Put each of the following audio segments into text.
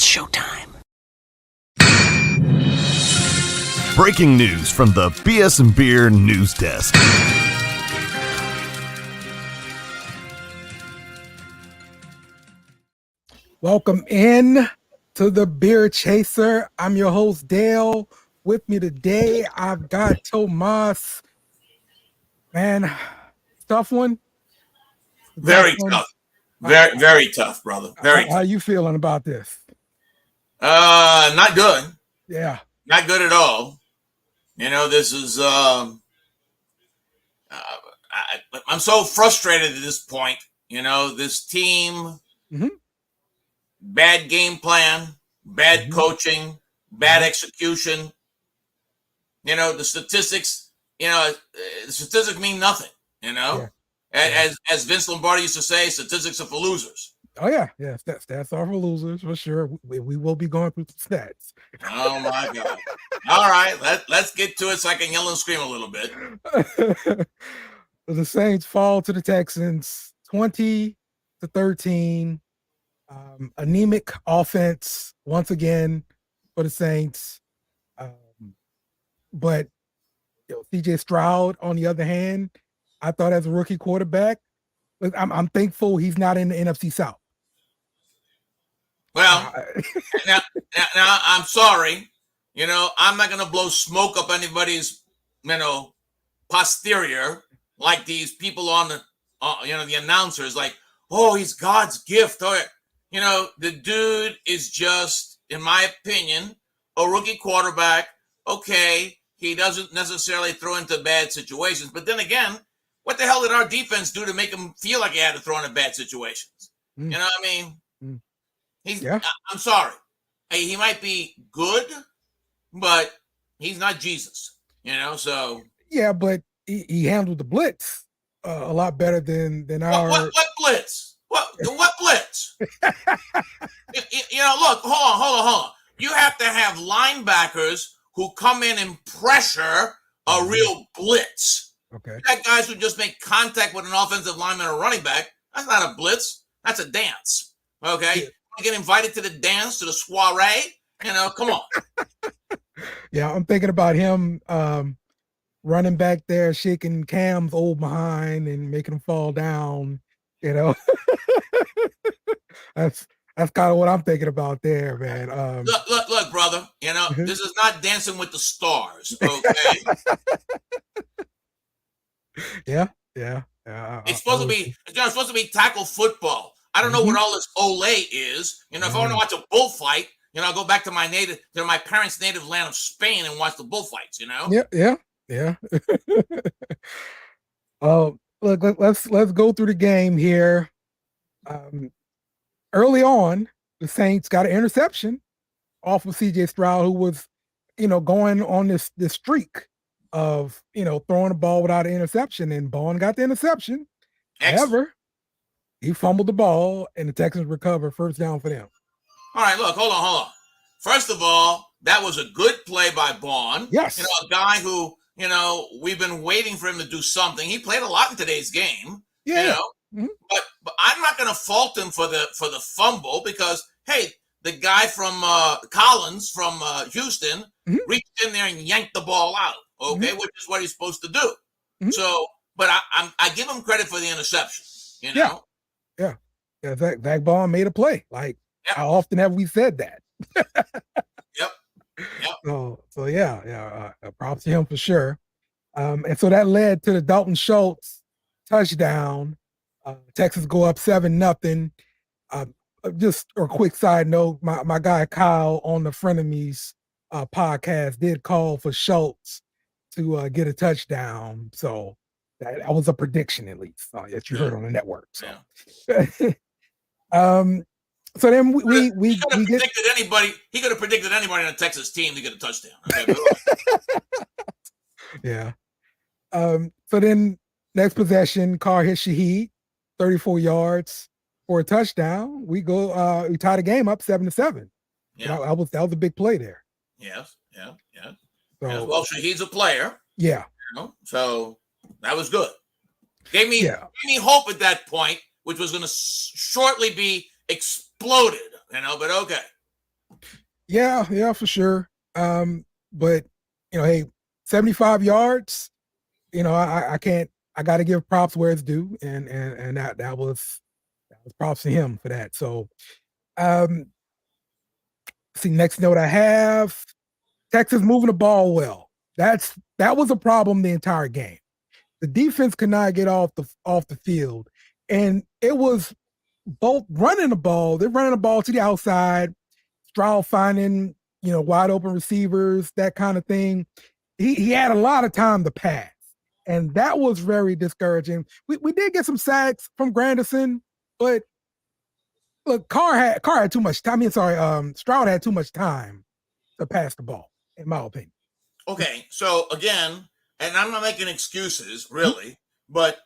showtime. Breaking news from the BS and Beer news desk. Welcome in to the Beer Chaser. I'm your host, Dale. With me today, I've got Tomas. Man, tough one. Very tough. Very tough, brother. Very tough. How you feeling about this? Not good. Yeah. Not good at all. You know, this is I'm so frustrated at this point. You know, this team, bad game plan, bad coaching, bad execution. You know, the statistics, the statistics mean nothing, you know. Yeah. As Vince Lombardi used to say, statistics are for losers. Oh, yeah. Yeah, stats are for losers, for sure. We will be going through some stats. Oh, my God. All right, let's get to it so I can yell and scream a little bit. The Saints fall to the Texans 20-13. Anemic offense once again for the Saints. But CJ Stroud, on the other hand, I thought as a rookie quarterback, I'm thankful he's not in the NFC South. Well, now I'm sorry. You know, I'm not going to blow smoke up anybody's, posterior like these people on the, the announcers, like, oh, he's God's gift. Or, the dude is just, in my opinion, a rookie quarterback. Okay, he doesn't necessarily throw into bad situations. But then again, what the hell did our defense do to make him feel like he had to throw into bad situations? You know what I mean? I'm sorry. Hey, he might be good, but he's not Jesus, so. Yeah, but he handled the blitz a lot better than our. What blitz? What blitz? Look, hold on. You have to have linebackers who come in and pressure a real blitz. Okay. You got guys who just make contact with an offensive lineman or running back. That's not a blitz. That's a dance. Okay. Yeah. You get invited to the dance, to the soiree. Come on. Yeah, I'm thinking about him running back there, shaking Cam's old behind and making him fall down. That's kind of what I'm thinking about there, man. Look, brother. This is not Dancing with the Stars. Okay. Yeah. It's supposed to be tackle football. I don't know what all this Olay is. If I want to watch a bullfight, I'll go back to my parents' native land of Spain and watch the bullfights. Yeah. Oh, look, let's go through the game here. Early on, the Saints got an interception off of CJ Stroud, who was, going on this streak of, throwing the ball without an interception, and Bowen got the interception. Excellent. However, he fumbled the ball, and the Texans recovered first down for them. All right, look, hold on. First of all, that was a good play by Bowen. Yes. A guy who, we've been waiting for him to do something. He played a lot in today's game. Yeah. But I'm not going to fault him for the fumble because, hey, the guy from Collins from Houston reached in there and yanked the ball out, okay, which is what he's supposed to do. So, but I give him credit for the interception, Yeah, Zach Bowen made a play. Like, how often have we said that? Yep. So yeah, props to him for sure. And so that led to the Dalton Schultz touchdown. Texas go up 7-0. Just a quick side note, my guy Kyle on the Frenemies podcast did call for Schultz to get a touchdown. So that was a prediction, at least, that you heard on the network. So, so then we could have predicted anybody. He could have predicted anybody on a Texas team to get a touchdown. Okay, yeah. So then next possession, Carr hit Shaheed, 34 yards for a touchdown. We tie the game up 7-7. Yeah, that was a big play there. Yes. So, well, Shaheed's a player. Yeah. So that was good. Gave me hope at that point, which was going to shortly be exploded. But okay. Yeah, for sure. But hey, 75 yards. I can't. I got to give props where it's due, and that was props to him for that. So, um, see, next note I have Texas moving the ball well. That was a problem the entire game. The defense could not get off the field, and it was both running the ball. They're running the ball to the outside. Stroud finding wide open receivers, that kind of thing. He had a lot of time to pass, and that was very discouraging. We did get some sacks from Granderson, but look, Carr had too much time. I mean, sorry, Stroud had too much time to pass the ball, in my opinion. Okay, so again, and I'm not making excuses really, but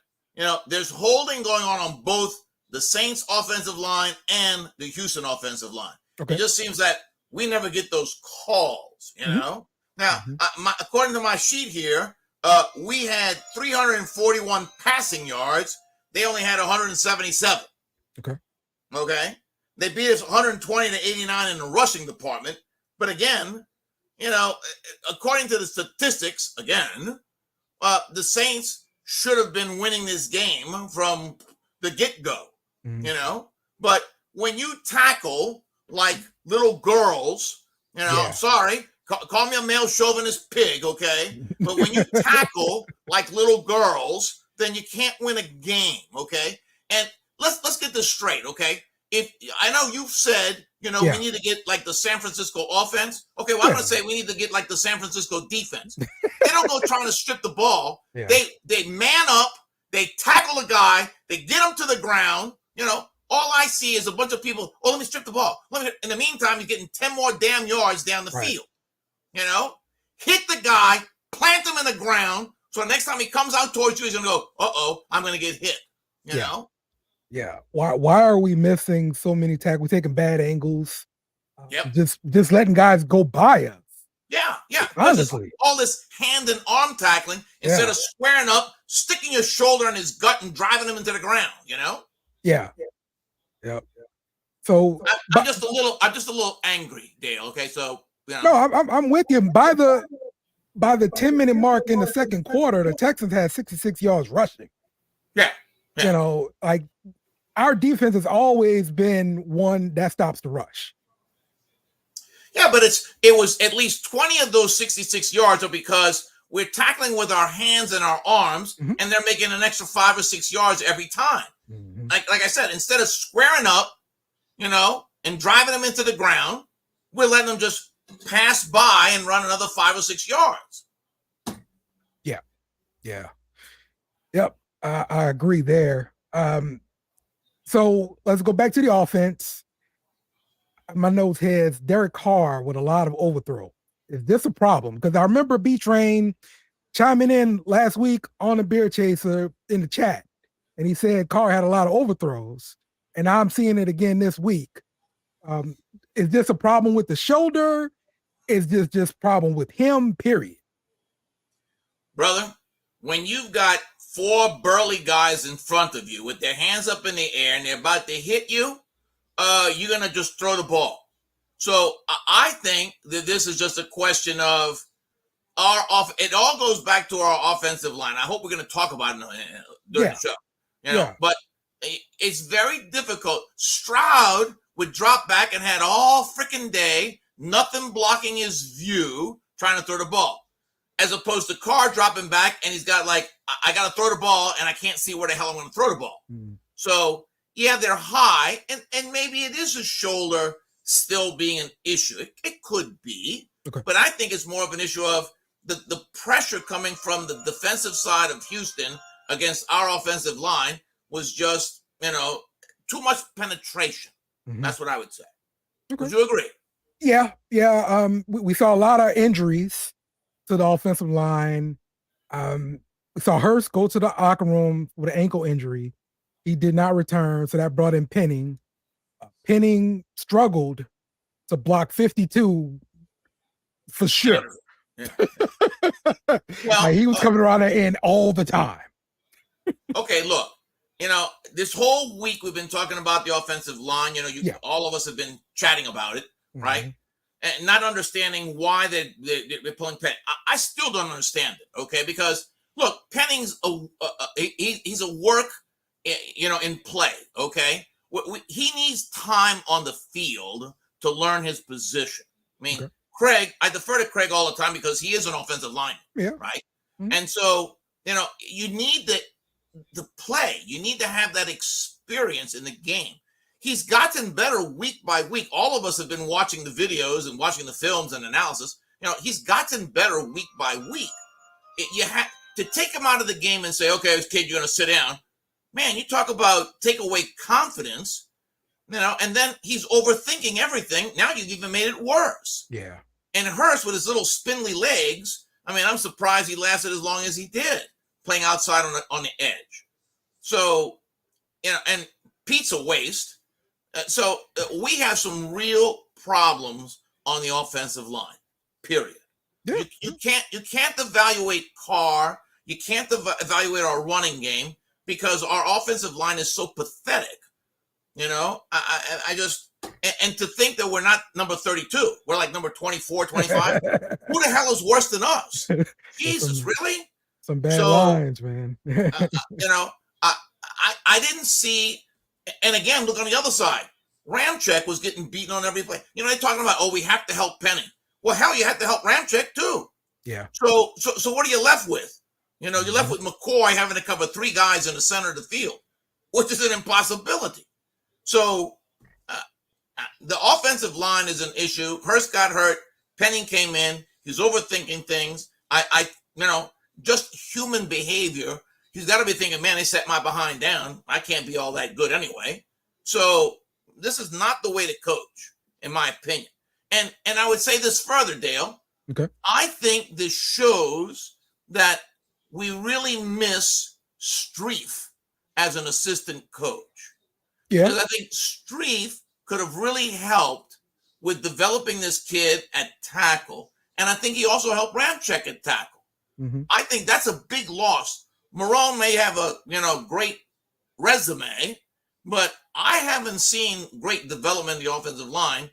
there's holding going on both the Saints offensive line and the Houston offensive line. Okay. It just seems that we never get those calls, Now, according to my sheet here, we had 341 passing yards. They only had 177. Okay. They beat us 120 to 89 in the rushing department. But again, according to the statistics, again, the Saints should have been winning this game from the get-go, But when you tackle like little girls, sorry, call me a male chauvinist pig, okay? But when you tackle like little girls, then you can't win a game, okay? And let's get this straight, okay? If I know you've said, we need to get like the San Francisco offense. Okay, well, I'm going to say we need to get like the San Francisco defense. They don't go trying to strip the ball. Yeah. They man up, they tackle a guy, they get him to the ground. All I see is a bunch of people, let me strip the ball. In the meantime, he's getting 10 more damn yards down the field. Hit the guy, plant him in the ground, so the next time he comes out towards you, he's going to go, I'm going to get hit, you know? Yeah. Why are we missing so many tackles? We're taking bad angles. Just letting guys go by us. Yeah. Honestly. All this hand and arm tackling instead of squaring up, sticking your shoulder in his gut and driving him into the ground, Yeah. So I'm just a little angry, Dale. Okay, so no, I'm with you. By the 10-minute mark in the second quarter, the Texans had 66 yards rushing. Yeah. Like our defense has always been one that stops the rush. Yeah, but it was at least 20 of those 66 yards are because we're tackling with our hands and our arms, and they're making an extra 5 or 6 yards every time. Like I said, instead of squaring up, and driving them into the ground, we're letting them just pass by and run another 5 or 6 yards. Yeah. Yep. I agree there. So let's go back to the offense. My notes has Derek Carr with a lot of overthrow. Is this a problem? Because I remember B-Train chiming in last week on the Beer Chaser in the chat, and he said Carr had a lot of overthrows, and I'm seeing it again this week. Is this a problem with the shoulder? Is this just problem with him, period? Brother, when you've got 4 burly guys in front of you with their hands up in the air and they're about to hit you, you're going to just throw the ball. So I think that this is just a question of it all goes back to our offensive line. I hope we're going to talk about it during the show. But it's very difficult. Stroud would drop back and had all freaking day, nothing blocking his view, trying to throw the ball. As opposed to Carr dropping back and he's got I got to throw the ball and I can't see where the hell I'm going to throw the ball. So, they're high and maybe it is a shoulder still being an issue. It could be, but I think it's more of an issue of the pressure coming from the defensive side of Houston against our offensive line was just, too much penetration. That's what I would say. Would you agree? Yeah. We saw a lot of injuries to the offensive line. We saw Hurst go to the locker room with an ankle injury. He did not return, so that brought in Penning. Penning struggled to block 52 for sure. Well, he was coming around the end all the time. Okay, look, this whole week we've been talking about the offensive line. All of us have been chatting about it, right? and not understanding why they're pulling Penning. I still don't understand it. Okay, because look, Penning's he's a work, in play. Okay, he needs time on the field to learn his position. I mean, Craig, I defer to Craig all the time because he is an offensive lineman, right? Mm-hmm. And so, you need the play. You need to have that experience in the game. He's gotten better week by week. All of us have been watching the videos and watching the films and analysis. He's gotten better week by week. You have to take him out of the game and say, okay, kid, you're going to sit down. Man, you talk about take away confidence, and then he's overthinking everything. Now you've even made it worse. Yeah. And Hurst with his little spindly legs, I mean, I'm surprised he lasted as long as he did, playing outside on the edge. So, and Pete's a waste. So we have some real problems on the offensive line, period. Yeah. You can't evaluate Carr. You can't evaluate our running game because our offensive line is so pathetic. I just, and to think that we're not number 32, we're like number 24, 25. Who the hell is worse than us? Jesus, really? Some bad lines, man. I didn't see, and again, look on the other side. Ramczyk was getting beaten on every play. They're talking about, we have to help Penning. Well, hell, you have to help Ramczyk too. Yeah. So what are you left with? You're left with McCoy having to cover 3 guys in the center of the field, which is an impossibility. So the offensive line is an issue. Hurst got hurt. Penning came in. He's overthinking things. Just human behavior. He's got to be thinking, man, they set my behind down. I can't be all that good anyway. So this is not the way to coach, in my opinion. And I would say this further, Dale. Okay. I think this shows that we really miss Streif as an assistant coach. Yeah. Because I think Streif could have really helped with developing this kid at tackle. And I think he also helped Ramczyk at tackle. Mm-hmm. I think that's a big loss. Marrone may have a great resume, but I haven't seen great development in the offensive line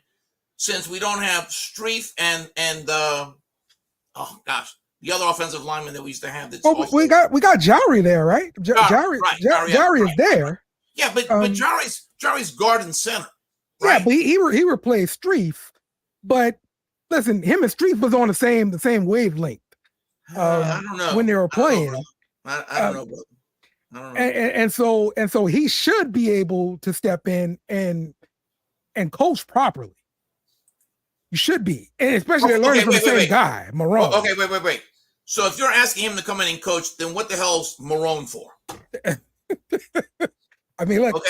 since we don't have Streif and the other offensive lineman that we used to have. That's we got Jari there, right? Jari is there. Yeah, but Jari's guard and center. Right? Yeah, but he replaced Streif. But listen, him and Streif was on the same wavelength. I don't know when they were playing. I don't know, brother. I don't know. And so he should be able to step in and coach properly. You should be, and especially learning from the same guy, Marrone. Okay, wait. So if you're asking him to come in and coach, then what the hell's Marrone for? I mean, look,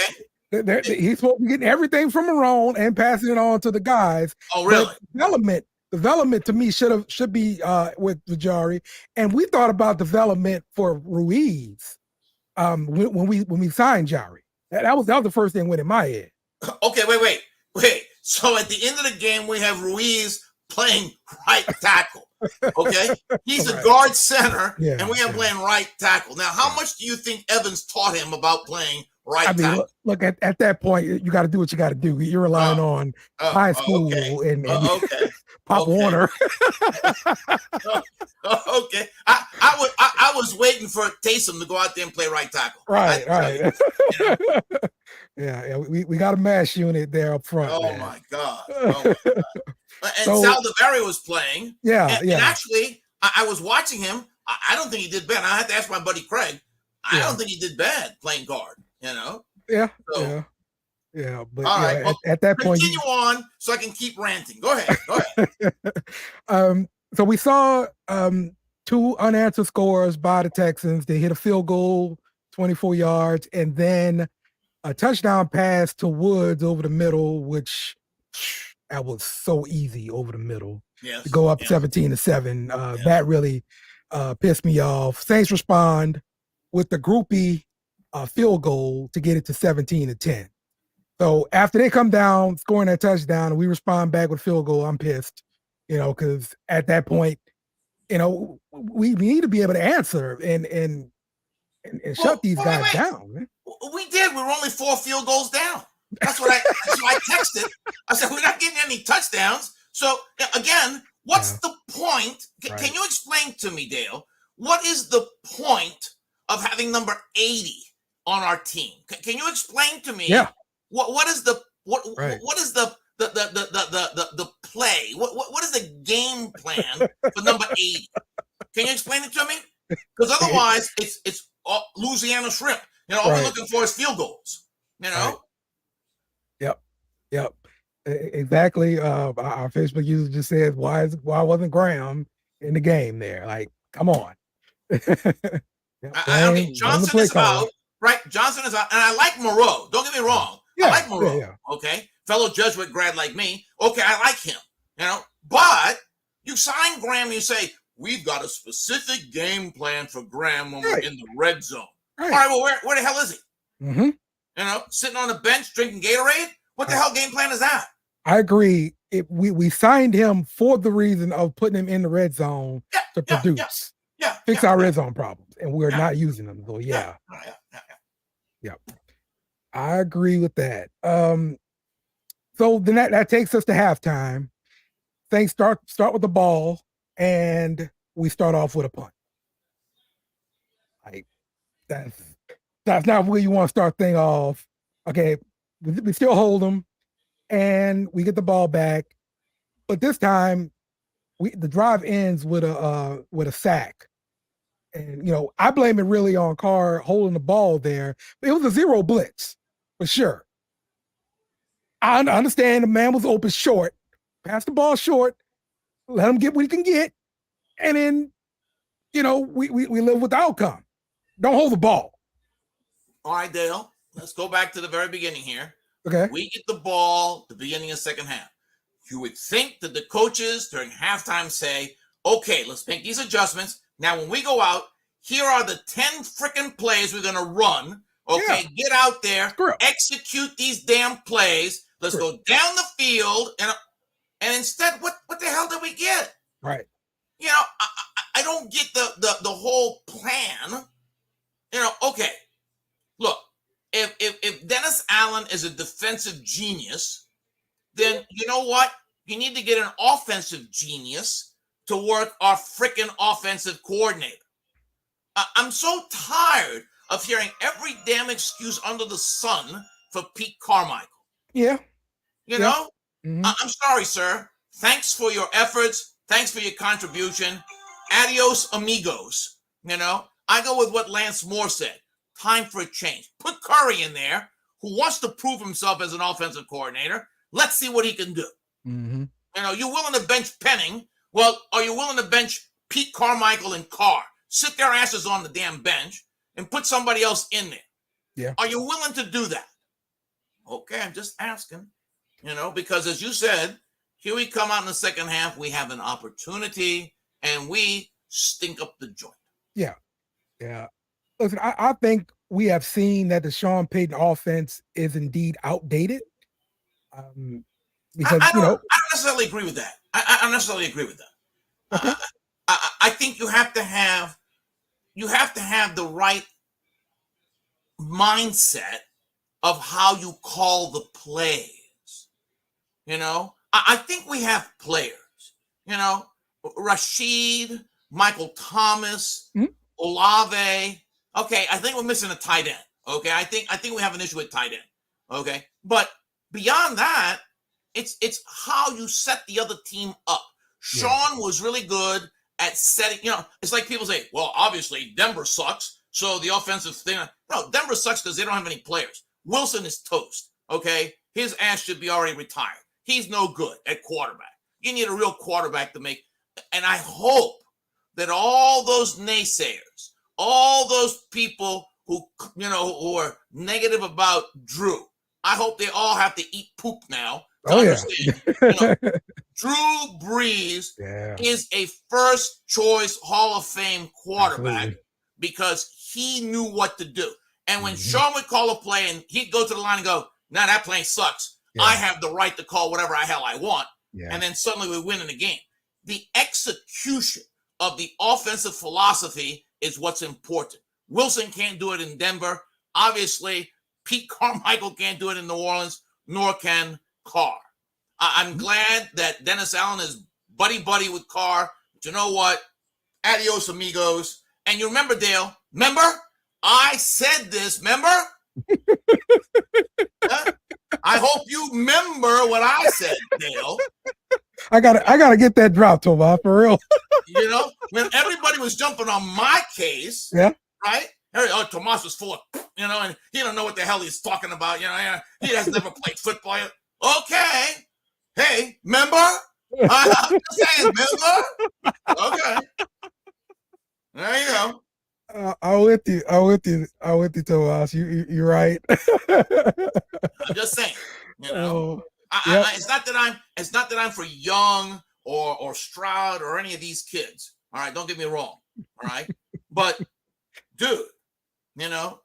he's supposed to be getting everything from Marrone and passing it on to the guys. Oh, really? But development to me should be with Jari, and we thought about development for Ruiz when we signed Jari. That was the first thing went in my head. Okay, wait. So at the end of the game, we have Ruiz playing right tackle. Okay, he's a guard center, and we have playing right tackle. Now, how much do you think Evans taught him about playing right tackle? Look at that point, you got to do what you got to do. You're relying on high school and Pop Warner. Okay, I was waiting for Taysom to go out there and play right tackle. Right. Yeah, we got a mash unit there up front. Oh my God! And Saldivari was playing. And actually, I was watching him. I don't think he did bad. I had to ask my buddy Craig. I don't think he did bad playing guard. Yeah. But all right. Well, at that point, continue on so I can keep ranting. Go ahead. So we saw 2 unanswered scores by the Texans. They hit a field goal, 24 yards, and then a touchdown pass to Woods over the middle, which that was so easy over the middle. Yes. To go up 17-7. That really pissed me off. Saints respond with the groupie field goal to get it to 17-10. So after they come down, scoring that touchdown, and we respond back with field goal, I'm pissed, because at that point, we need to be able to answer and shut these guys down, man. We did. We were only 4 field goals down. That's what I texted. I said, we're not getting any touchdowns. So again, what's the point? Can you explain to me, Dale? What is the point of having number 80 on our team? Can you explain to me? Yeah. What is the what is the play? What is the game plan for number 80? Can you explain it to me? Because otherwise, it's Louisiana shrimp. All we're looking for is field goals. Yep. Exactly. Our Facebook user just said, why wasn't Graham in the game there? Like, come on. Okay, Johnson is out, right? Johnson is out, and I like Moreau. Don't get me wrong. I like Moreau. Okay, fellow Jesuit grad like me. Okay, I like him. But you sign Graham, you say we've got a specific game plan for Graham when we're in the red zone. All right, well, where the hell is he? Mm-hmm. Sitting on the bench drinking Gatorade. What the hell game plan is that? I agree. We signed him for the reason of putting him in the red zone to produce. Fix our red zone problems, and we're not using them. So yeah. I agree with that. So then that takes us to halftime. Things start with the ball, and we start off with a punt. Like that's not where you want to start things off. Okay, we still hold them, and we get the ball back, but this time the drive ends with a sack. And I blame it really on Carr holding the ball there. But it was a zero blitz for sure. I understand the man was open short, pass the ball short, let him get what he can get, and then we live with the outcome. Don't hold the ball. All right, Dale. Let's go back to the very beginning here. Okay. We get the ball at the beginning of second half. You would think that the coaches during halftime say, okay, let's make these adjustments. Now, when we go out, here are the 10 freaking plays we're going to run. Okay, get out there, execute these damn plays. Let's go down the field. And instead, what the hell did we get? Right. I don't get the whole plan. Okay, look, if Dennis Allen is a defensive genius, then you know what? You need to get an offensive genius to work our freaking offensive coordinator. I'm so tired of hearing every damn excuse under the sun for Pete Carmichael. Yeah. Mm-hmm. I'm sorry, sir. Thanks for your efforts. Thanks for your contribution. Adios, amigos. I go with what Lance Moore said. Time for a change. Put Curry in there, who wants to prove himself as an offensive coordinator. Let's see what he can do. Mm-hmm. You're willing to bench Penning. Well, are you willing to bench Pete Carmichael and Carr? Sit their asses on the damn bench and put somebody else in there. Yeah. Are you willing to do that? Okay, I'm just asking. Because as you said, here we come out in the second half, we have an opportunity, and we stink up the joint. Yeah. Listen, I think we have seen that the Sean Payton offense is indeed outdated. Because I don't necessarily agree with that. I don't necessarily agree with that. Okay. I think you have to have the right mindset of how you call the plays. I think we have players. Rashid, Michael Thomas, Olave. Okay, I think we're missing a tight end. Okay, I think we have an issue with tight end. Okay, but beyond that, it's how you set the other team up. Sean was really good at setting. It's like people say, well, obviously Denver sucks, so the offensive thing. No, Denver sucks because they don't have any players. Wilson is toast. Okay, his ass should be already retired. He's no good at quarterback. You need a real quarterback to make. And I hope that all those naysayers, all those people who are negative about Drew, I hope they all have to eat poop now to understand. Drew Brees is a first choice Hall of Fame quarterback because he knew what to do. And when Sean would call a play and he'd go to the line and go, "Nah, that play sucks. I have the right to call whatever the hell I want." And then suddenly we win in the game. The execution of the offensive philosophy is what's important. Wilson can't do it in Denver. Obviously, Pete Carmichael can't do it in New Orleans, nor can Carr. I'm glad that Dennis Allen is buddy with Carr. But you know what? Adios, amigos. And you remember, Dale? Remember? I said this. Remember? I hope you remember what I said, Dale. I gotta get that drop, Tomas, for real. You know, when everybody was jumping on my case, yeah, right? Oh, Tomas was full of, you know, and he don't know what the hell he's talking about. You know, he has never played football. Okay, hey, remember? I'm just saying, remember? Okay, there you go. I'm with you, Tomas. You're right. I'm just saying, you know. It's not that I'm for Young or Stroud or any of these kids. All right, don't get me wrong. All right, but dude, you know,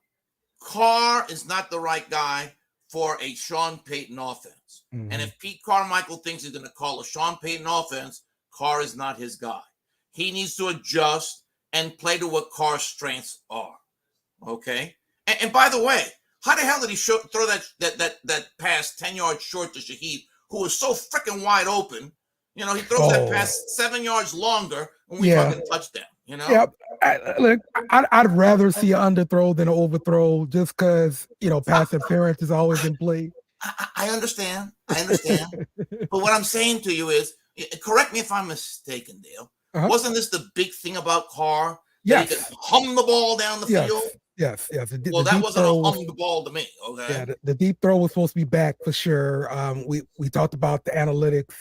Carr is not the right guy for a Sean Payton offense. Mm-hmm. And if Pete Carmichael thinks he's going to call a Sean Payton offense, Carr is not his guy. He needs to adjust and play to what Carr's strengths are. Okay, and by the way, how the hell did he throw that pass 10 yards short to Shaheed, who was so freaking wide open? You know, he throws that pass 7 yards longer when we fucking touchdown. You know? Yeah, I'd rather see an underthrow than an overthrow, just because, you know, pass interference is always in play. I understand. But what I'm saying to you is, correct me if I'm mistaken, Dale. Uh-huh. Wasn't this the big thing about Carr? Yes. He could hum the ball down the field? Yes. Well, that wasn't a hum the ball to me. Okay. Yeah, the deep throw was supposed to be back for sure. We talked about the analytics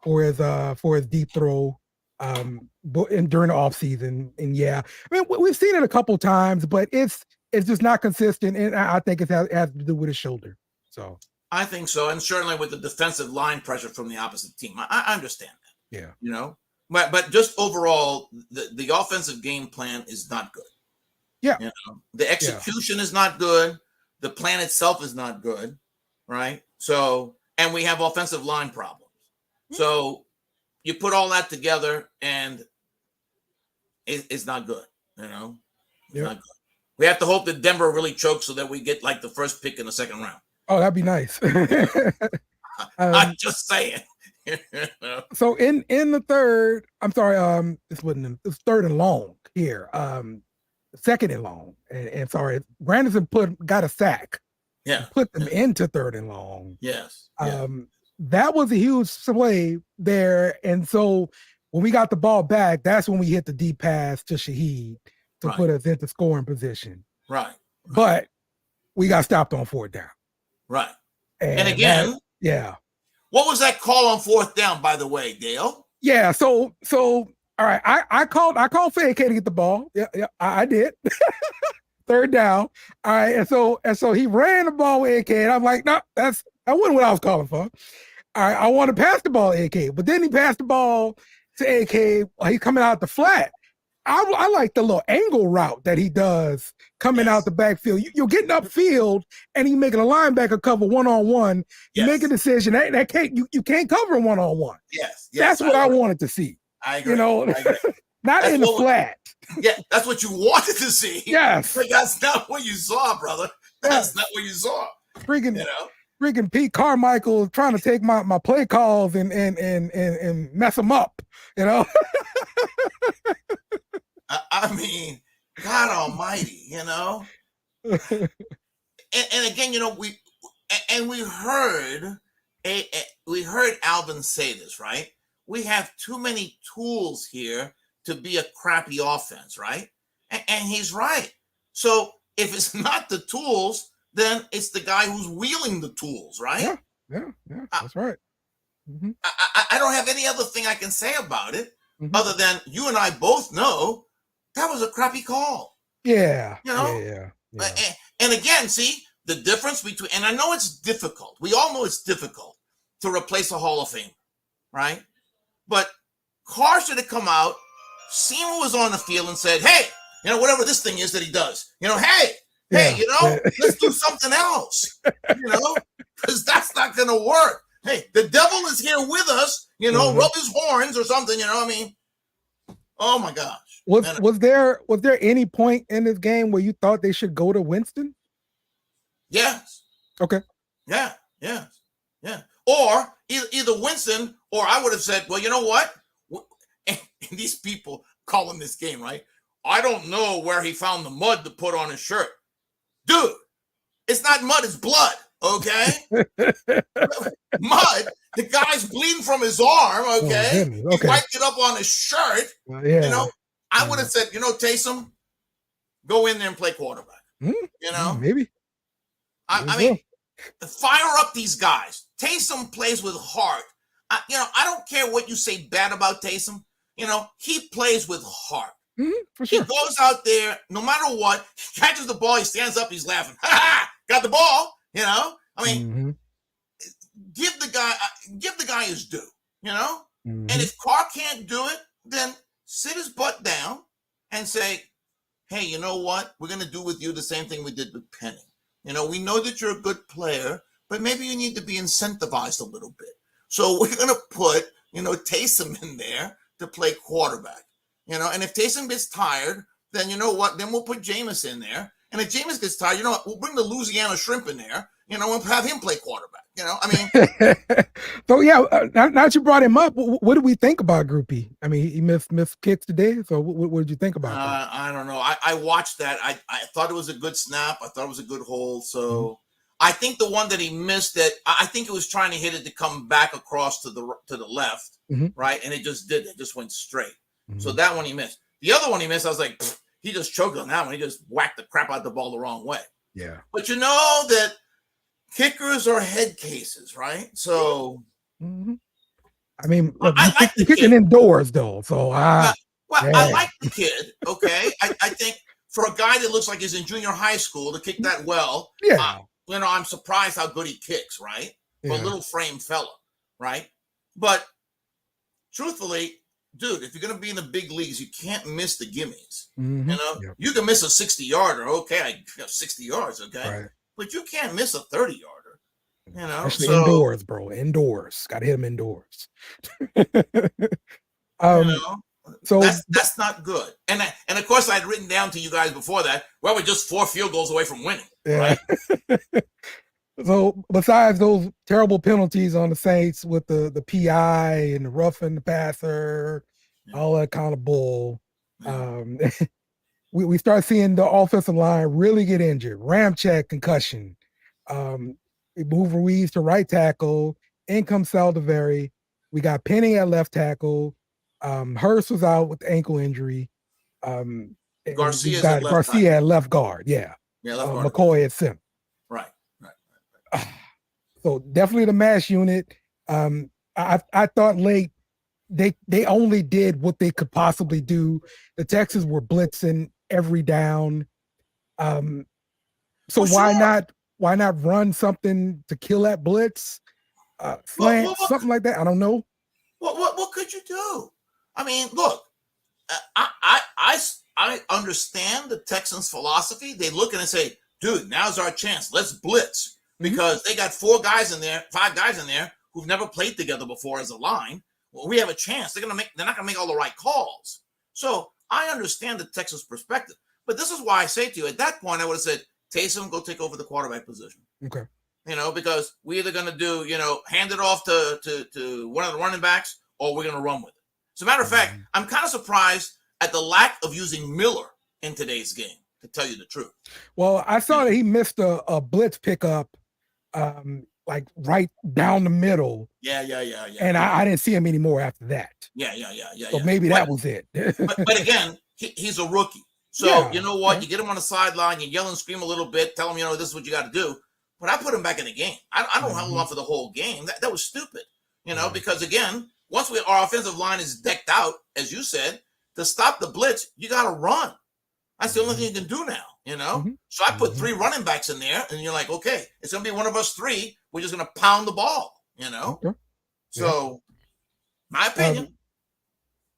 for his deep throw during the offseason. And yeah, I mean, we've seen it a couple times, but it's just not consistent, and I think it has to do with his shoulder. So I think so, and certainly with the defensive line pressure from the opposite team. I understand that. Yeah. You know, but just overall, the offensive game plan is not good. Yeah. You know, the execution is not good. The plan itself is not good. Right. So, and we have offensive line problems. So you put all that together and it's not good. You know, it's not good. We have to hope that Denver really chokes so that we get like the first pick in the second round. Oh, that'd be nice. I'm just saying. So in the third, I'm sorry, this wasn't, it's third and long here. Second and long, and sorry, Granderson got a sack. Yeah, put them into third and long. Yes. That was a huge play there, and so when we got the ball back, that's when we hit the deep pass to Shaheed to put us into scoring position. Right. But we got stopped on fourth down. Right. And again, what was that call on fourth down, by the way, Dale? Yeah. So. All right, I called for AK to get the ball. Yeah, I did. Third down. All right, and so he ran the ball with AK, and I'm like, no, that wasn't what I was calling for. All right, I want to pass the ball to AK, but then he passed the ball to AK. He's coming out the flat. I like the little angle route that he does coming out the backfield. You're getting upfield, and he's making a linebacker cover one-on-one. You make a decision that you can't cover one-on-one. Yes, that's what I wanted to see. I agree. You know, not in the flat. Yeah, that's what you wanted to see. Yes. But that's not what you saw, brother. That's not what you saw. Freaking Pete Carmichael trying to take my play calls and mess them up, you know? I mean, God almighty, you know? and again, you know, we heard Alvin say this, right? We have too many tools here to be a crappy offense, right? And he's right. So if it's not the tools, then it's the guy who's wielding the tools, right? Yeah, that's right. Mm-hmm. I don't have any other thing I can say about it other than you and I both know that was a crappy call. Yeah. You know? Yeah. And again, see, the difference between, and I know it's difficult. We all know it's difficult to replace a Hall of Fame, right? But Carr should have come out, seen what was on the field, and said, hey, you know, whatever this thing is that he does, you know, hey, you know, let's do something else, you know, because that's not going to work. Hey, the devil is here with us, you know, rub his horns or something, you know what I mean? Oh, my gosh. Was there any point in this game where you thought they should go to Winston? Yes. Okay. Yeah. Or either Winston or I would have said, well, you know what? And these people calling this game, right? I don't know where he found the mud to put on his shirt. Dude, it's not mud, it's blood, okay? Mud, the guy's bleeding from his arm, okay? Oh, okay. He wiped it up on his shirt. Yeah. You know, I would have said, Taysom, go in there and play quarterback. Maybe. I mean, fire up these guys. Taysom plays with heart. I don't care what you say bad about Taysom. He plays with heart. For sure. He goes out there, no matter what, he catches the ball, he stands up, he's laughing. Ha ha! Got the ball. I mean, give the guy his due. And if Carr can't do it, then sit his butt down and say, hey, you know what? We're going to do with you the same thing we did with Penny. We know that you're a good player, but maybe you need to be incentivized a little bit. So we're going to put, Taysom in there to play quarterback. And if Taysom gets tired, then you know what? Then we'll put Jameis in there. And if Jameis gets tired, we'll bring the Louisiana Shrimp in there, and have him play quarterback. So yeah, now that you brought him up, what do we think about Groupie? I mean, he missed kicks today. So what did you think about that? I don't know. I watched that. I thought it was a good snap. I thought it was a good hold. So I think the one that he missed, I think it was trying to hit it to come back across to the left, right? And it just did. It just went straight. So that one he missed. The other one he missed, I was like, he just choked on that one. He just whacked the crap out of the ball the wrong way. Yeah. But that kickers are head cases, right? So, I mean, look, I like the kicking kid. Indoors though. So I like the kid. Okay, I think for a guy that looks like he's in junior high school to kick that well, I'm surprised how good he kicks, right? For a little frame fella, right? But truthfully, dude, if you're going to be in the big leagues, you can't miss the gimmies. You can miss a 60-yarder. Okay, I got 60 yards. Okay, right. But you can't miss a 30-yarder. Especially indoors, bro. Indoors, got to hit him indoors. So that's not good. And of course, I'd written down to you guys before that, well, we're just 4 field goals away from winning. Yeah. Right? So besides those terrible penalties on the Saints with the PI and the roughing the passer, all that kind of bull, we start seeing the offensive line really get injured. Ramczyk concussion. We move Ruiz to right tackle. In comes Saldiveri. We got Penny at left tackle. Hurst was out with ankle injury. Garcia at left guard. Yeah. Left guard. McCoy at center. Right. So definitely the mash unit. I thought late they only did what they could possibly do. The Texans were blitzing every down. So why not run something to kill that blitz? Slant, something like that. I don't know. What could you do? I mean, look, I understand the Texans' philosophy. They look and say, dude, now's our chance. Let's blitz. Because they got 5 guys in there who've never played together before as a line. Well, we have a chance. They're not gonna make all the right calls. So I understand the Texas perspective. But this is why I say to you, at that point, I would have said, Taysom, go take over the quarterback position. Okay. Because we're either gonna do, hand it off to one of the running backs, or we're gonna run with it. As a matter of fact, I'm kind of surprised at the lack of using Miller in today's game, to tell you the truth. Well, I saw that he missed a blitz pickup. Like right down the middle. Yeah. And I didn't see him anymore after that. Yeah. So maybe that was it. but again, he's a rookie. So you know what? You get him on the sideline, you yell and scream a little bit, tell him, this is what you got to do. But I put him back in the game. I don't hold on for the whole game. That was stupid. Because again, once our offensive line is decked out, as you said, to stop the blitz, you got to run. That's the only thing you can do now, So I put 3 running backs in there, and you're like, okay, it's going to be one of us 3. We're just going to pound the ball, Okay. So, my opinion.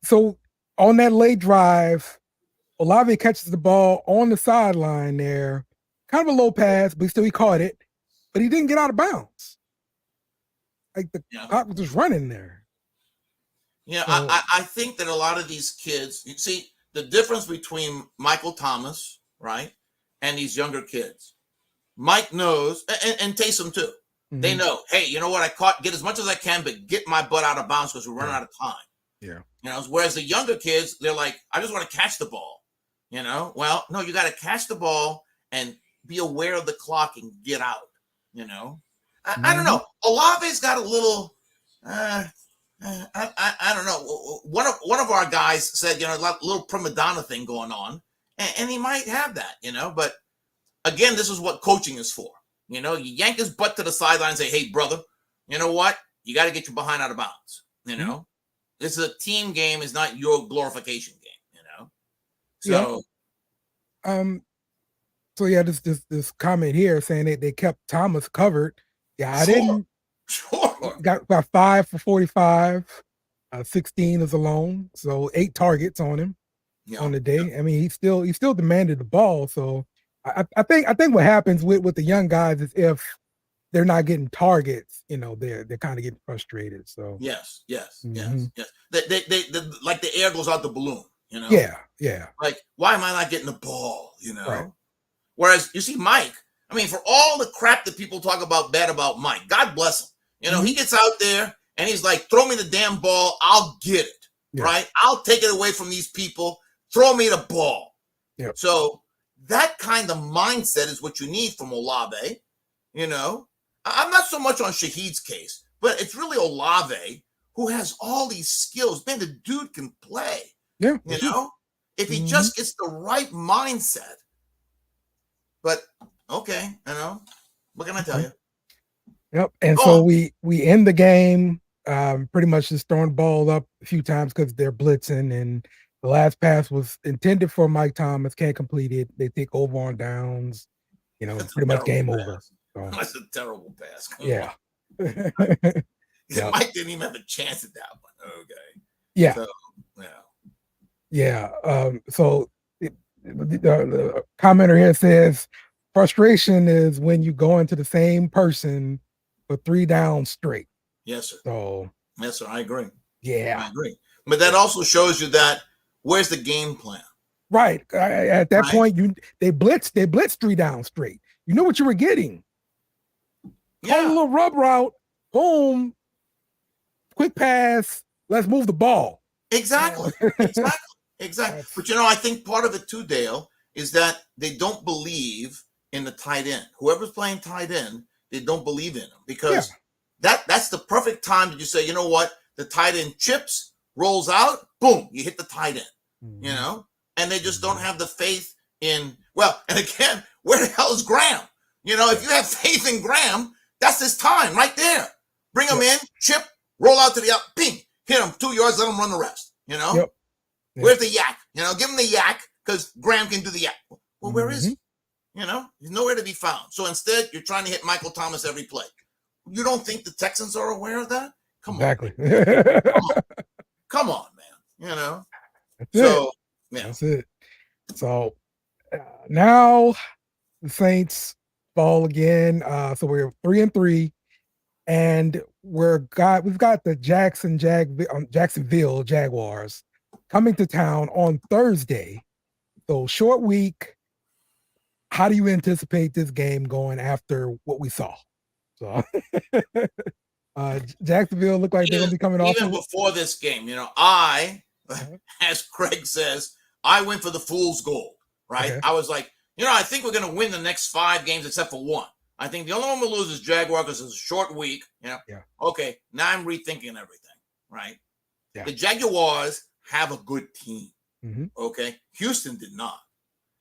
So on that late drive, Olave catches the ball on the sideline there. Kind of a low pass, but still he caught it. But he didn't get out of bounds. Like the clock was just running there. Yeah, so, I think that a lot of these kids, you see, the difference between Michael Thomas, right, and these younger kids. Mike knows, and Taysom too. They know, hey, you know what? Get as much as I can, but get my butt out of bounds because we're running out of time. Yeah. Whereas the younger kids, they're like, I just want to catch the ball. Well, no, you got to catch the ball and be aware of the clock and get out. I don't know. Olave's got a little. I don't know. One of our guys said, a little prima donna thing going on, and he might have that. But again, this is what coaching is for. You yank his butt to the sideline and say, hey, brother, you know what? You got to get your behind out of bounds. This is a team game. It's not your glorification game. So, So yeah, this comment here saying that they kept Thomas covered. Yeah, I Sure. didn't. Sure. Got 5 for 45, 16 is alone. So 8 targets on him on the day. I mean, he still demanded the ball. So I think what happens with the young guys is if they're not getting targets, they're kind of getting frustrated. So yes. They like the air goes out the balloon. Yeah. Like, why am I not getting the ball? Right. Whereas you see Mike, I mean, for all the crap that people talk about bad about Mike, God bless him. He gets out there and he's like, throw me the damn ball. I'll get it. Yeah. Right. I'll take it away from these people. Throw me the ball. Yep. So that kind of mindset is what you need from Olave. I'm not so much on Shaheed's case, but it's really Olave who has all these skills. Man, the dude can play. Yeah. If he just gets the right mindset. But okay, what can I tell you? Yep. And so we end the game pretty much just throwing the ball up a few times because they're blitzing, and the last pass was intended for Mike Thomas, can't complete it. They take over on downs, pretty much game over. So. That's a terrible pass. Yeah. Mike didn't even have a chance at that one. Okay. Yeah. So, yeah. So the commenter here says frustration is when you go into the same person for 3 downs straight. Yes, sir. So yes, sir. I agree. Yeah. I agree. But that also shows you that where's the game plan? Right. At that point, they blitzed 3 downs straight. You know what you were getting. Call a little rub route, boom, quick pass, let's move the ball. Exactly. Exactly. But I think part of it too, Dale, is that they don't believe in the tight end. Whoever's playing tight end, they don't believe in him because that's the perfect time that you say, you know what, the tight end chips, rolls out, boom, you hit the tight end, and they just don't have the faith in, and again, where the hell is Graham? If you have faith in Graham, that's his time right there. Bring him in, chip, roll out to the out, ping, hit him 2 yards, let him run the rest, Where's the yak? Give him the yak because Graham can do the yak. Well, where is he? He's nowhere to be found. So instead, you're trying to hit Michael Thomas every play. You don't think the Texans are aware of that? Come on. Come on, man. That's it. So now the Saints fall again. So we're 3-3, and we've got the Jacksonville Jaguars coming to town on Thursday. So short week. How do you anticipate this game going after what we saw? So Jacksonville look like they're gonna be coming off. Even before this game, I, as Craig says, I went for the fool's gold, right? Okay. I was like, I think we're gonna win the next 5 games except for one. I think the only one we'll lose is Jaguar because it's a short week. Okay, now I'm rethinking everything, right? Yeah. The Jaguars have a good team. Okay, Houston did not.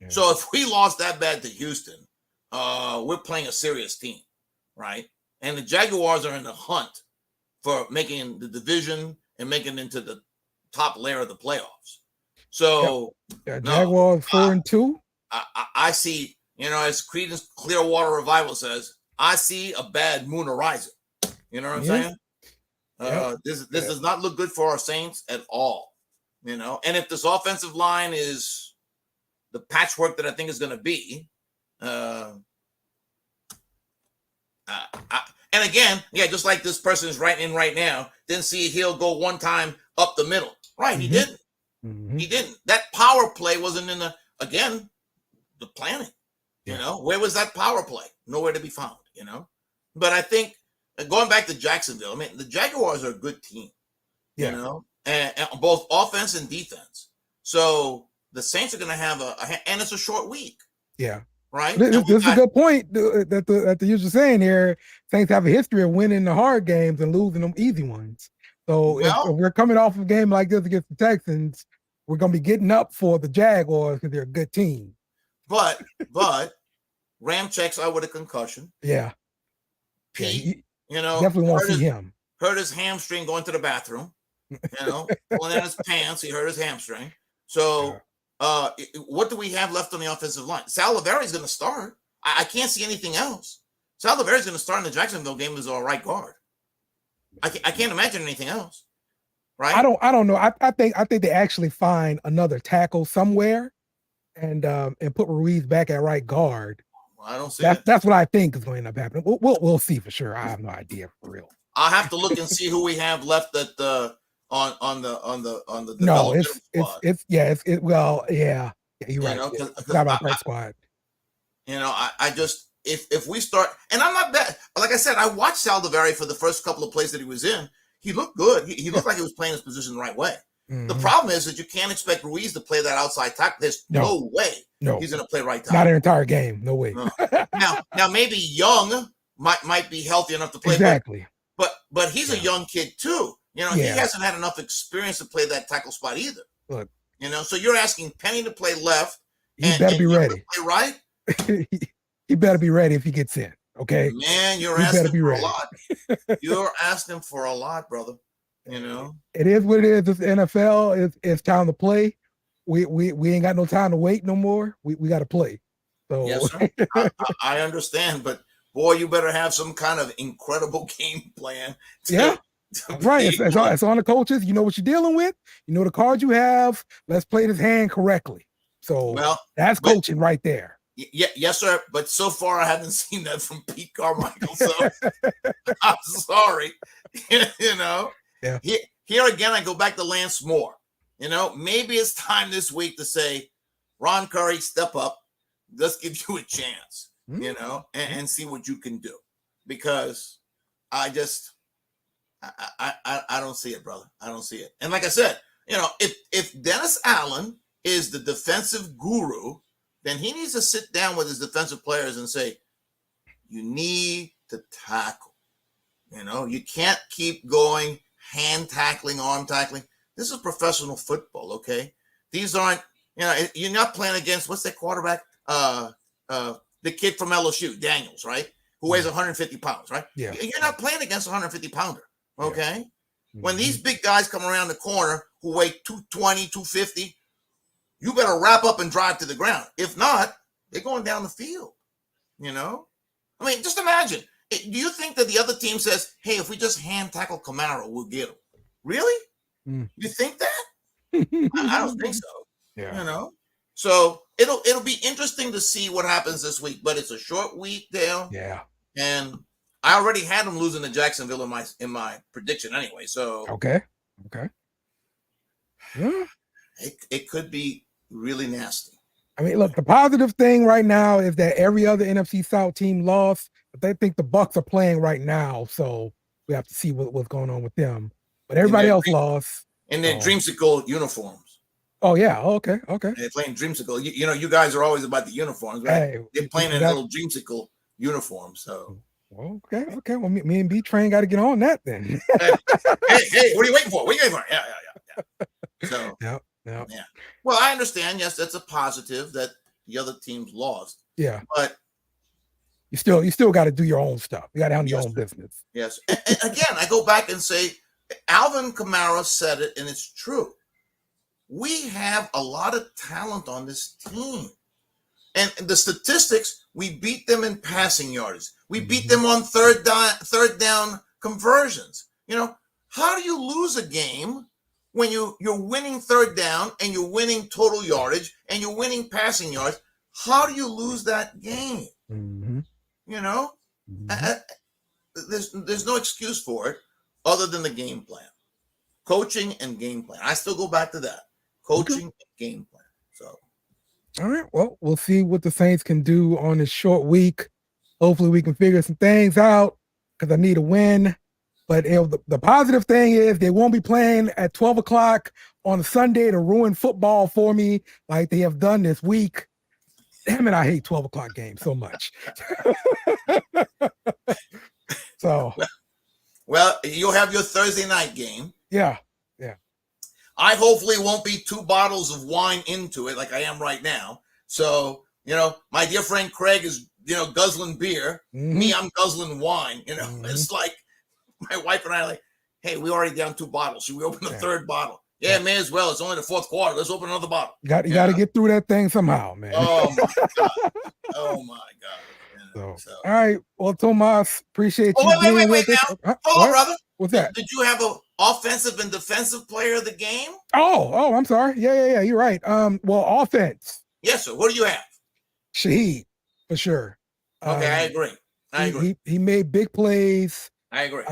So if we lost that bad to Houston, we're playing a serious team, right? And the Jaguars are in the hunt for making the division and making it into the top layer of the playoffs. So Jaguars 4-2. I see, as Creedence Clearwater Revival says, I see a bad moon arising. You know what I'm saying? This does not look good for our Saints at all. And if this offensive line is the patchwork that I think is going to be, and again, just like this person is writing in right now, didn't see Hill go one time up the middle. Right, he didn't. He didn't. That power play wasn't in the planning. Where was that power play? Nowhere to be found. But I think going back to Jacksonville, I mean, the Jaguars are a good team, Yeah. you know, and both offense and defense. So the Saints are going to have and it's a short week. Yeah. Right. This is a good point that the usual saying here. Saints have a history of winning the hard games and losing them easy ones. So if we're coming off of a game like this against the Texans, we're going to be getting up for the Jaguars because they're a good team. But Ram checks out with a concussion. Yeah. Pete, you know, definitely want to see him. Hurt his hamstring going to the bathroom. You know, pulling down his pants, he hurt his hamstring. So. What do we have left on the offensive line? Saliveri is going to start. I can't see anything else. Saliveri is going to start in the Jacksonville game as our right guard. I can't imagine anything else. Right? I don't know. I think they actually find another tackle somewhere, and put Ruiz back at right guard. Well, I don't see that's what I think is going to end up happening. We'll see for sure. I have no idea for real. I'll have to look and see who we have left at the. On the no, you're right. It's not about practice squad. You know, I just if we start, and I'm not bad. Like I said, I watched Saliveri for the first couple of plays that he was in. He looked good. He looked like he was playing his position the right way. Mm-hmm. The problem is that you can't expect Ruiz to play that outside tackle. There's no way he's going to play right tackle. Not an entire game. No way. No. now maybe Young might be healthy enough to play. Exactly. But he's a young kid too. You know, he hasn't had enough experience to play that tackle spot either. Look, you know, so you're asking Penny to play left. He better be ready. Play right. He better be ready if he gets in. Okay, man, you're asking for a lot. You're asking for a lot, brother. You know, it is what it is. It's NFL. It's time to play. We ain't got no time to wait no more. We got to play. So yes, sir. I understand, but boy, you better have some kind of incredible game plan. Right. It's on the coaches. You know what you're dealing with. You know the cards you have. Let's play this hand correctly. So that's coaching right there. Yes, sir. But so far, I haven't seen that from Pete Carmichael. So I'm sorry. You know. Yeah. Here again, I go back to Lance Moore. You know, maybe it's time this week to say, Ron Curry, step up. Let's give you a chance. Mm-hmm. You know, and see what you can do, because I don't see it, brother. I don't see it. And like I said, you know, if Dennis Allen is the defensive guru, then he needs to sit down with his defensive players and say, you need to tackle. You know, you can't keep going hand tackling, arm tackling. This is professional football, okay? These aren't, you know, you're not playing against, what's that quarterback? The kid from LSU, Daniels, right? Who weighs 150 pounds, right? Yeah. You're not playing against a 150 pounder. Okay. Mm-hmm. When these big guys come around the corner who weigh 220, 250, you better wrap up and drive to the ground. If not, they're going down the field. You know? I mean, just imagine. Do you think that the other team says, hey, if we just hand tackle Kamara, we'll get him? Really? You think that? I don't think so. Yeah. You know? So it'll be interesting to see what happens this week, but it's a short week, Dale. Yeah. And I already had them losing to Jacksonville in my prediction anyway. So okay. Yeah. It could be really nasty. I mean, look, the positive thing right now is that every other NFC South team lost, but they think the Bucs are playing right now, so we have to see what's going on with them. But everybody else lost. In their dreamsicle uniforms. Oh yeah. Okay. They're playing dreamsicle. You know, you guys are always about the uniforms, right? Hey, they're playing in a little dreamsicle uniform. So. Okay. Well, me and B Train got to get on that then. hey, what are you waiting for? What are you waiting for? Yeah. So. Yeah. Well, I understand. Yes, that's a positive that the other teams lost. Yeah. But you still got to do your own stuff. You got to handle your own business. Yes. And again, I go back and say, Alvin Kamara said it, and it's true. We have a lot of talent on this team. And the statistics, we beat them in passing yards. We beat them on third down conversions. You know, how do you lose a game when you're winning third down and you're winning total yardage and you're winning passing yards? How do you lose that game? Mm-hmm. You know, there's no excuse for it other than the game plan, coaching and game plan. I still go back to that, coaching and game plan. So. All right. Well, we'll see what the Saints can do on this short week. Hopefully we can figure some things out. because I need a win. But the positive thing is they won't be playing at 12 o'clock on a Sunday to ruin football for me like they have done this week. Damn it, I hate 12 o'clock games so much. So, well, you'll have your Thursday night game. Yeah. I hopefully won't be 2 bottles of wine into it like I am right now. So, my dear friend Craig is, guzzling beer. Mm-hmm. Me, I'm guzzling wine. It's like my wife and I are like, hey, we already down 2 bottles. Should we open the 3rd bottle? Yeah, may as well. It's only the 4th quarter. Let's open another bottle. You got to get through that thing somehow, man. Oh, my God. Oh, my God. So. All right. Well, Tomas, appreciate you. Wait now. Hold on, brother. What's that? Did you have an offensive and defensive player of the game? Oh, I'm sorry. Yeah. You're right. Well, offense. Yes, sir. What do you have? Shaheed, for sure. Okay, I agree. He made big plays. I agree.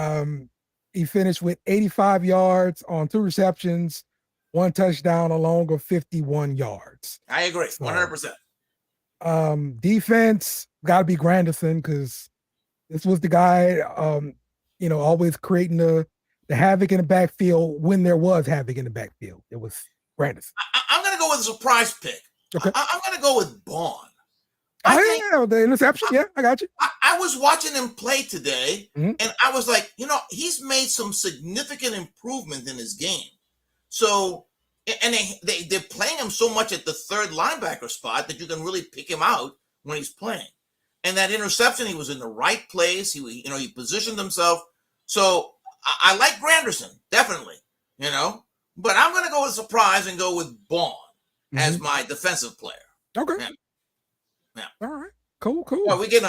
He finished with 85 yards on 2 receptions, 1 touchdown, along with 51 yards. I agree, 100%. Defense got to be Granderson because this was the guy, always creating the havoc in the backfield when there was havoc in the backfield. It was Granderson. I'm going to go with a surprise pick. Okay. I'm going to go with Bond. The interception. Yeah, I got you. I was watching him play today, and I was like, he's made some significant improvement in his game. So, and they're playing him so much at the 3rd linebacker spot that you can really pick him out when he's playing. And that interception, he was in the right place. He positioned himself. So I like Granderson, definitely, but I'm going to go with surprise and go with Bond as my defensive player. Okay. Yeah. All right. Cool. Well, we getting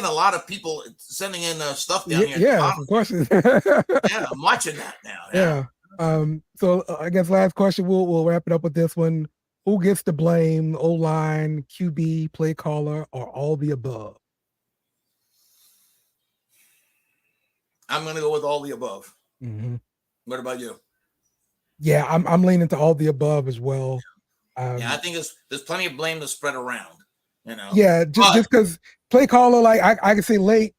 a lot of people sending in stuff down here. Yeah, some questions. Yeah, I'm watching that now. Yeah. So I guess last question. We'll wrap it up with this one. Who gets to blame? O-line, QB, play caller, or all the above? I'm going to go with all the above. Mm-hmm. What about you? Yeah, I'm leaning to all the above as well. I think there's plenty of blame to spread around. Yeah, just because play caller, like I can say late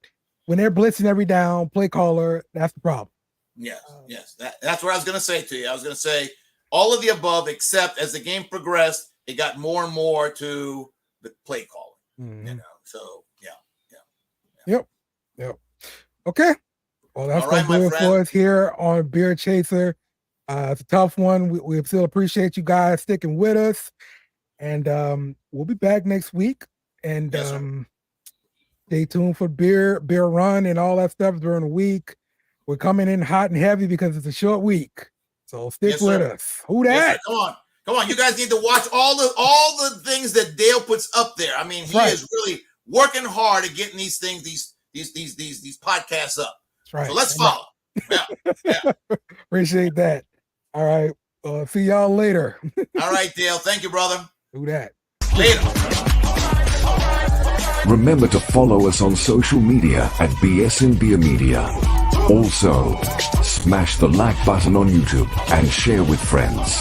when they're blitzing every down, play caller, that's the problem. Yes. That's what I was going to say to you. I was going to say all of the above, except as the game progressed, it got more and more to the play caller. Mm-hmm. So yeah. Yep. Okay. Well, that's going to do it for us here on Beer Chaser. It's a tough one. We still appreciate you guys sticking with us. And we'll be back next week. And stay tuned for beer run and all that stuff during the week. We're coming in hot and heavy because it's a short week. So stick with us. Who that? Yes, come on. You guys need to watch all the things that Dale puts up there. I mean, he is really working hard at getting these things, these podcasts up. That's right. So let's follow. Yeah. Appreciate that. All right. See y'all later. All right, Dale. Thank you, brother. Who that? Later. Remember to follow us on social media at bsandbeer media. Also, smash the like button on YouTube and share with friends.